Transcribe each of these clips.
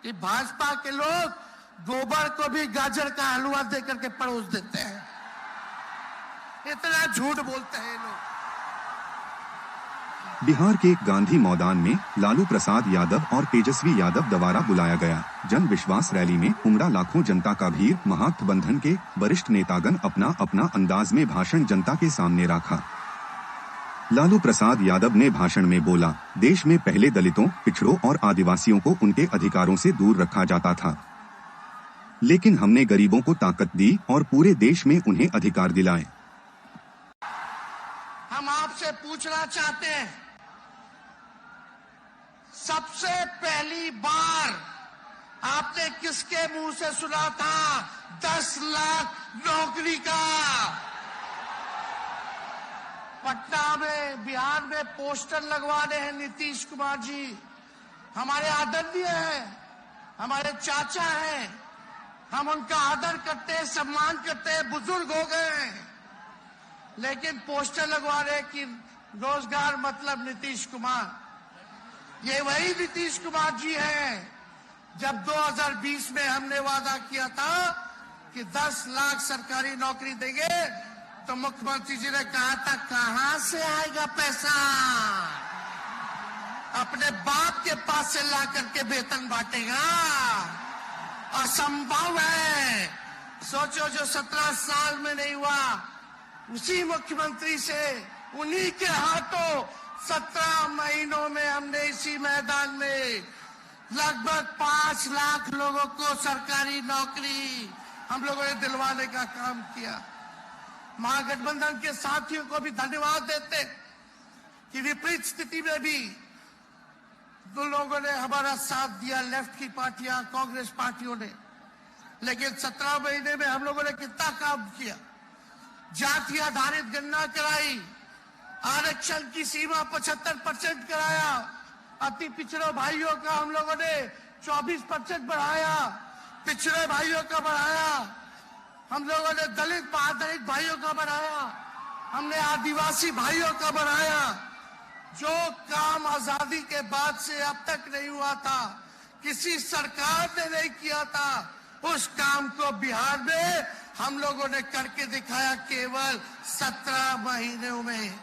कि भाजपा के लोग गोबर को भी गाजर का हलवा देकर के परोस देते हैं। इतना झूठ बोलते हैं लोग। बिहार के गांधी मैदान में लालू प्रसाद यादव और तेजस्वी यादव द्वारा बुलाया गया जन विश्वास रैली में उमड़ा लाखों जनता का भीड़। महागठबंधन के वरिष्ठ नेतागण अपना अपना अंदाज में भाषण जनता के सामने रखा। लालू प्रसाद यादव ने भाषण में बोला, देश में पहले दलितों, पिछड़ों और आदिवासियों को उनके अधिकारों से दूर रखा जाता था, लेकिन हमने गरीबों को ताकत दी और पूरे देश में उन्हें अधिकार दिलाए। हम आपसे पूछना चाहते हैं, सबसे पहली बार आपने किसके मुंह से सुना था 10 लाख नौकरी का? पटना में, बिहार में पोस्टर लगवाने हैं नीतीश कुमार जी। हमारे आदरणीय हैं, हमारे चाचा हैं, हम उनका आदर करते हैं, सम्मान करते हैं, बुजुर्ग हो गए हैं, लेकिन पोस्टर लगवा रहे कि रोजगार मतलब नीतीश कुमार। ये वही नीतीश कुमार जी हैं जब 2020 में हमने वादा किया था कि 10 लाख सरकारी नौकरी देंगे, तो मुख्यमंत्री जी ने कहा था कहां से आएगा पैसा? अपने बाप के पास से ला करके वेतन बांटेगा? असंभव है। सोचो, जो 17 साल में नहीं हुआ, उसी मुख्यमंत्री से, उन्हीं के हाथों 17 महीनों में हमने इसी मैदान में लगभग 5 लाख लोगों को सरकारी नौकरी हम लोगों ने दिलवाने का काम किया। महागठबंधन के साथियों को भी धन्यवाद देते कि विपरीत स्थिति में भी दो लोगों ने हमारा साथ दिया, लेफ्ट की पार्टियां, कांग्रेस पार्टियों ने। लेकिन 17 महीने में हम लोगों ने कितना काम किया? जाति आधारित गणना कराई, आरक्षण की सीमा 75% कराया, अति पिछड़े भाइयों का हम लोगों ने 24% बढ़ाया, पिछड़े भाइयों का बढ़ाया, हम लोगों ने दलित महादलित भाइयों का बढ़ाया, हमने आदिवासी भाइयों का बढ़ाया। जो काम आजादी के बाद से अब तक नहीं हुआ था, किसी सरकार ने नहीं किया था, उस काम को बिहार में हम लोगों ने करके दिखाया केवल 17 महीनों में।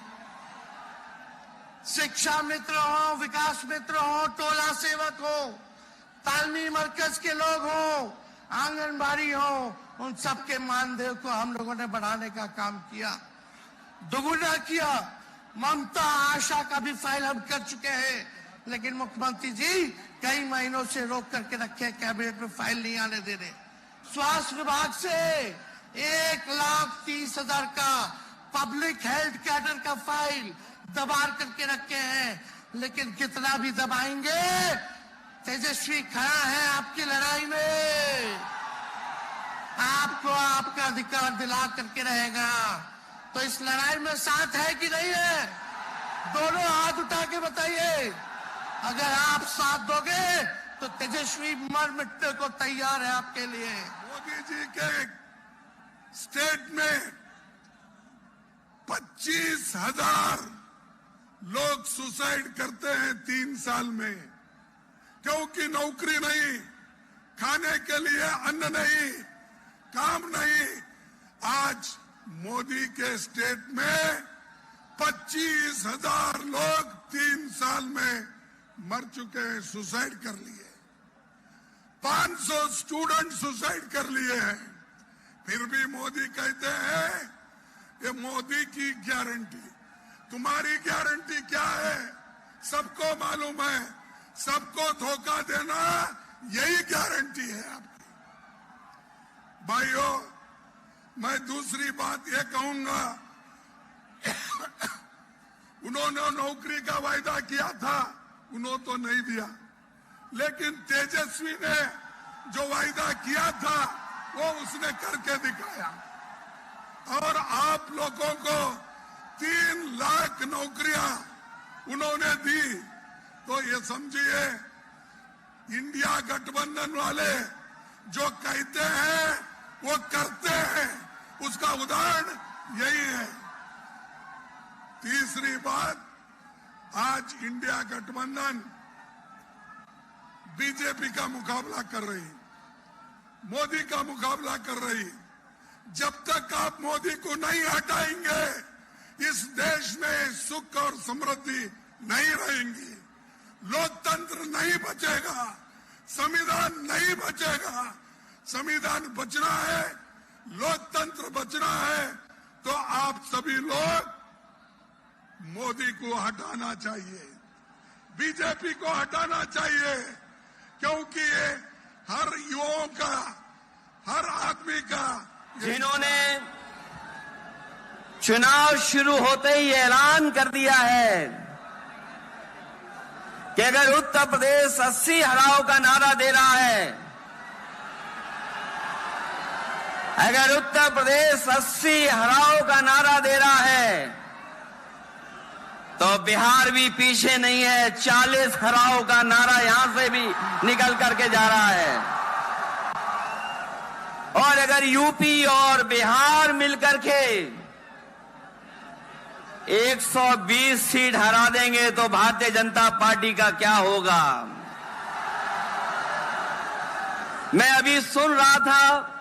शिक्षा मित्र हो, विकास मित्र हो, टोला सेवक हो, तालमी मरकज के लोग हो, आंगनबाड़ी हो, उन सबके मानदेय को हम लोगों ने बढ़ाने का काम किया, दोगुना किया। ममता आशा का भी फाइल हम कर चुके हैं, लेकिन मुख्यमंत्री जी कई महीनों से रोक करके रखे, कैबिनेट में फाइल नहीं आने दे रहे। स्वास्थ्य विभाग से 1,30,000 का पब्लिक हेल्थ कैडर का फाइल दबा करके रखे हैं, लेकिन कितना भी दबाएंगे, तेजस्वी खड़ा है आपकी लड़ाई में, आपको आपका अधिकार दिला करके रहेगा। तो इस लड़ाई में साथ है कि नहीं है? दोनों हाथ उठा के बताइए। अगर आप साथ दोगे तो तेजस्वी मर मिटने को तैयार है आपके लिए। मोदी जी के स्टेट में 25,000 लोग सुसाइड करते हैं 3 साल में, क्योंकि नौकरी नहीं, खाने के लिए अन्न नहीं, काम नहीं। आज मोदी के स्टेट में 25,000 लोग 3 साल में मर चुके हैं, सुसाइड कर लिए। 500 स्टूडेंट सुसाइड कर लिए हैं। फिर भी मोदी कहते हैं ये मोदी की गारंटी। तुम्हारी गारंटी क्या है? सबको मालूम है, सबको धोखा देना यही गारंटी है आपकी। भाइयों, मैं दूसरी बात ये कहूंगा, उन्होंने नौकरी का वायदा किया था, उन्होंने तो नहीं दिया, लेकिन तेजस्वी ने जो वायदा किया था वो उसने करके दिखाया। और आप लोगों को 3 लाख नौकरियां उन्होंने दी, तो ये समझिए इंडिया गठबंधन वाले जो कहते हैं वो करते हैं, उसका उदाहरण यही है। तीसरी बात, आज इंडिया गठबंधन बीजेपी का मुकाबला कर रही, मोदी का मुकाबला कर रही। जब तक आप मोदी को नहीं हटाएंगे, इस देश में सुख और समृद्धि नहीं रहेंगी, लोकतंत्र नहीं बचेगा, संविधान नहीं बचेगा। संविधान बचना है, लोकतंत्र बचना है, तो आप सभी लोग मोदी को हटाना चाहिए, बीजेपी को हटाना चाहिए, क्योंकि ये हर युवाओं का, हर आदमी का, जिन्होंने चुनाव शुरू होते ही ऐलान कर दिया है कि अगर उत्तर प्रदेश 80 हराओ का नारा दे रहा है, अगर उत्तर प्रदेश 80 हराओ का नारा दे रहा है, तो बिहार भी पीछे नहीं है। 40 हराओ का नारा यहां से भी निकल करके जा रहा है। और अगर यूपी और बिहार मिलकर के 120 सीट हरा देंगे तो भारतीय जनता पार्टी का क्या होगा? मैं अभी सुन रहा था,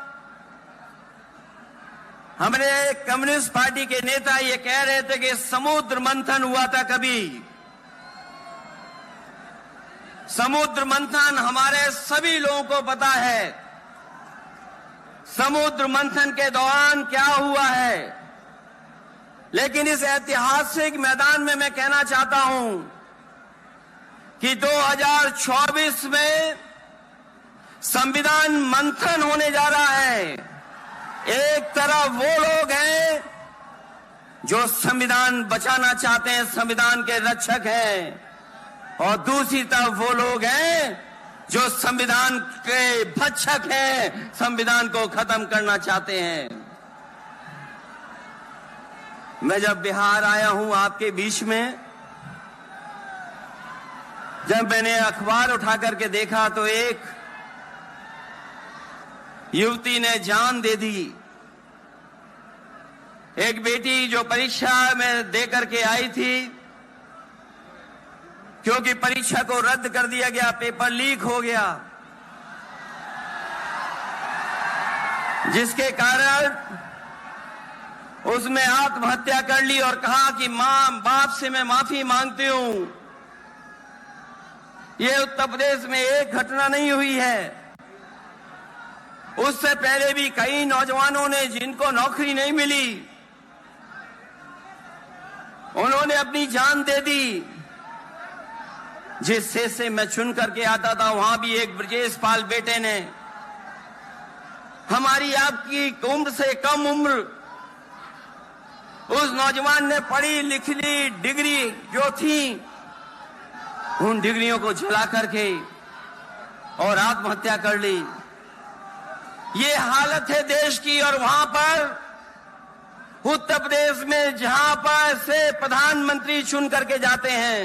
हमारे कम्युनिस्ट पार्टी के नेता ये कह रहे थे कि समुद्र मंथन हुआ था कभी। समुद्र मंथन हमारे सभी लोगों को पता है, समुद्र मंथन के दौरान क्या हुआ है। लेकिन इस ऐतिहासिक मैदान में मैं कहना चाहता हूं कि 2024 में संविधान मंथन होने जा रहा है। एक तरफ वो लोग हैं जो संविधान बचाना चाहते हैं, संविधान के रक्षक हैं, और दूसरी तरफ वो लोग हैं जो संविधान के भक्षक हैं, संविधान को खत्म करना चाहते हैं। मैं जब बिहार आया हूं आपके बीच में, जब मैंने अखबार उठा करके देखा तो एक युवती ने जान दे दी। एक बेटी जो परीक्षा में दे करके आई थी, क्योंकि परीक्षा को रद्द कर दिया गया, पेपर लीक हो गया, जिसके कारण उसने आत्महत्या कर ली और कहा कि मां बाप से मैं माफी मांगती हूं। यह उत्तर प्रदेश में एक घटना नहीं हुई है, उससे पहले भी कई नौजवानों ने, जिनको नौकरी नहीं मिली, उन्होंने अपनी जान दे दी। जिस शहर से मैं चुन करके आता था, वहां भी एक ब्रजेश पाल बेटे ने, हमारी आपकी उम्र से कम उम्र, उस नौजवान ने पढ़ी लिख ली डिग्री जो थी, उन डिग्रियों को जला करके और आत्महत्या कर ली। ये हालत है देश की। और वहां पर उत्तर प्रदेश में जहां पर से प्रधानमंत्री चुन करके जाते हैं,